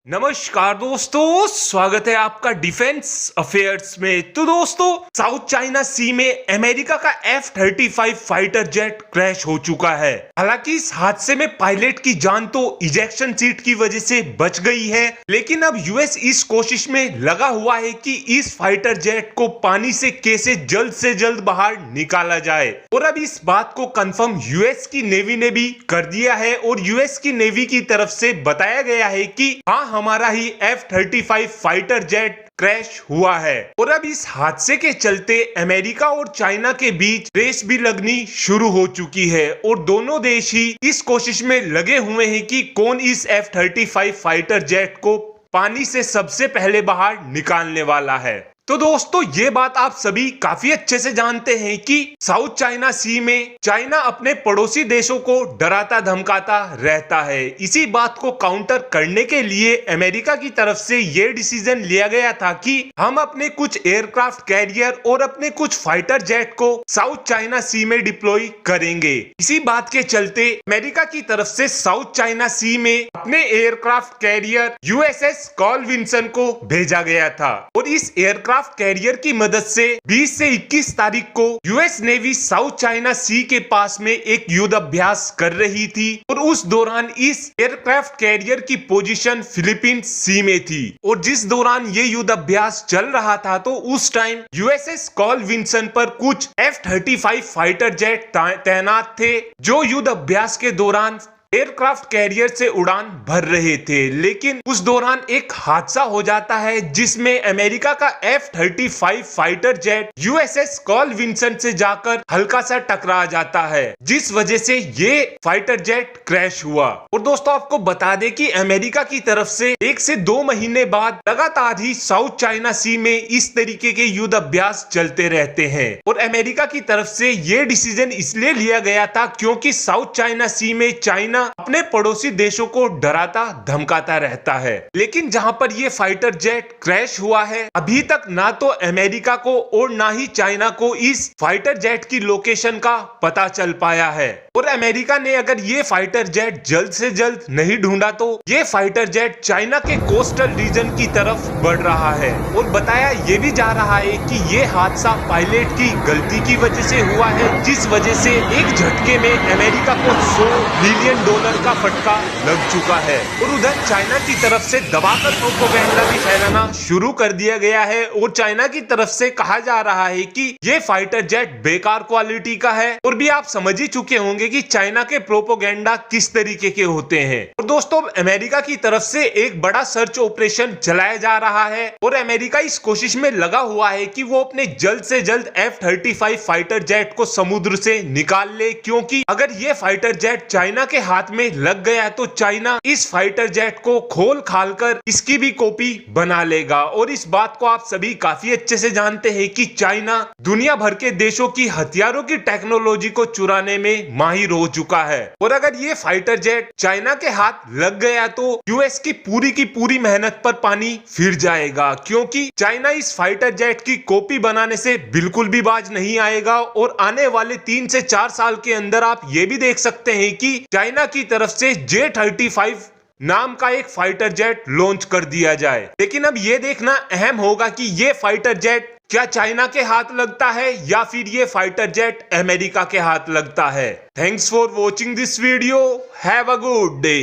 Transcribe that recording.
नमस्कार दोस्तों, स्वागत है आपका डिफेंस अफेयर्स में। तो दोस्तों, साउथ चाइना सी में अमेरिका का F-35 फाइटर जेट क्रैश हो चुका है। हालांकि इस हादसे में पायलट की जान तो इजेक्शन सीट की वजह से बच गई है, लेकिन अब यूएस इस कोशिश में लगा हुआ है कि इस फाइटर जेट को पानी से कैसे जल्द से जल्द बाहर निकाला जाए। और अब इस बात को कंफर्म यूएस की नेवी ने भी कर दिया है और यूएस की नेवी की तरफ से बताया गया है कि हाँ, हमारा ही F-35 फाइटर जेट क्रैश हुआ है। और अब इस हादसे के चलते अमेरिका और चाइना के बीच रेस भी लगनी शुरू हो चुकी है और दोनों देश ही इस कोशिश में लगे हुए हैं कि कौन इस F-35 फाइटर जेट को पानी से सबसे पहले बाहर निकालने वाला है। तो दोस्तों, ये बात आप सभी काफी अच्छे से जानते हैं कि साउथ चाइना सी में चाइना अपने पड़ोसी देशों को डराता धमकाता रहता है। इसी बात को काउंटर करने के लिए अमेरिका की तरफ से ये डिसीजन लिया गया था कि हम अपने कुछ एयरक्राफ्ट कैरियर और अपने कुछ फाइटर जेट को साउथ चाइना सी में डिप्लॉय करेंगे। इसी बात के चलते अमेरिका की तरफ से साउथ चाइना सी में अपने aircraft carrier USS Carl Vinson को भेजा गया था और इस एयरक्राफ्ट कैरियर की मदद से 20 से 21 तारीख को यूएस नेवी साउथ चाइना सी के पास में एक युद्ध अभ्यास कर रही थी और उस दौरान इस एयरक्राफ्ट कैरियर की पोजीशन फिलीपींस सी में थी। और जिस दौरान ये युद्ध अभ्यास चल रहा था तो उस टाइम USS कार्ल विन्सन पर कुछ F-35 फाइटर जेट तैनात थे जो युद्ध अभ्यास के दौरान एयरक्राफ्ट कैरियर से उड़ान भर रहे थे। लेकिन उस दौरान एक हादसा हो जाता है जिसमें अमेरिका का F-35 fighter jet USS Carl Vinson से जाकर हल्का सा टकरा जाता है, जिस वजह से ये फाइटर जेट क्रैश हुआ। और दोस्तों, आपको बता दें कि अमेरिका की तरफ से 1 से 2 महीने बाद लगातार ही साउथ चाइना सी में इस तरीके के युद्ध अभ्यास चलते रहते हैं। और अमेरिका की तरफ से ये डिसीजन इसलिए लिया गया था क्योंकि साउथ चाइना सी में चाइना अपने पड़ोसी देशों को डराता धमकाता रहता है। लेकिन जहां पर ये फाइटर जेट क्रैश हुआ है, अभी तक ना तो अमेरिका को और ना ही चाइना को इस फाइटर जेट की लोकेशन का पता चल पाया है। और अमेरिका ने अगर ये फाइटर जेट जल्द से जल्द नहीं ढूंढा तो ये फाइटर जेट चाइना के कोस्टल रीजन की तरफ बढ़ रहा है। और बताया ये भी जा रहा है कि ये हादसा पायलट की गलती की वजह से हुआ है, जिस वजह से एक झटके में अमेरिका को $100 बिलियन का फटका लग चुका है। और उधर चाइना की तरफ से दबाकर प्रोपेगेंडा भी फैलाना शुरू कर दिया गया है और चाइना की तरफ से कहा जा रहा है कि ये फाइटर जेट बेकार क्वालिटी का है। और भी आप समझ ही चुके होंगे कि चाइना के प्रोपेगेंडा किस तरीके के होते हैं। और दोस्तों, अमेरिका की तरफ से एक बड़ा सर्च ऑपरेशन चलाया जा रहा है और अमेरिका इस कोशिश में लगा हुआ है कि वो अपने जल्द से जल्द F-35 फाइटर जेट को समुद्र से निकाल ले, क्योंकि अगर ये फाइटर जेट चाइना के हाथ में लग गया तो चाइना इस फाइटर जेट को खोल खाल कर इसकी भी कॉपी बना लेगा। और इस बात को आप सभी काफी अच्छे से जानते हैं कि चाइना दुनिया भर के देशों की हथियारों की टेक्नोलॉजी को चुराने में माहिर हो चुका है। और अगर ये फाइटर जेट चाइना के हाथ लग गया तो यूएस की पूरी मेहनत पर पानी फिर जाएगा, क्योंकि चाइना इस फाइटर जेट की कॉपी बनाने से बिल्कुल भी बाज नहीं आएगा। और आने वाले 3 से 4 साल के अंदर आप ये भी देख सकते हैं कि चाइना की तरफ से J-35 नाम का एक फाइटर जेट लॉन्च कर दिया जाए। लेकिन अब ये देखना अहम होगा कि ये फाइटर जेट क्या चाइना के हाथ लगता है या फिर ये फाइटर जेट अमेरिका के हाथ लगता है। Thanks for watching this video. Have a good day.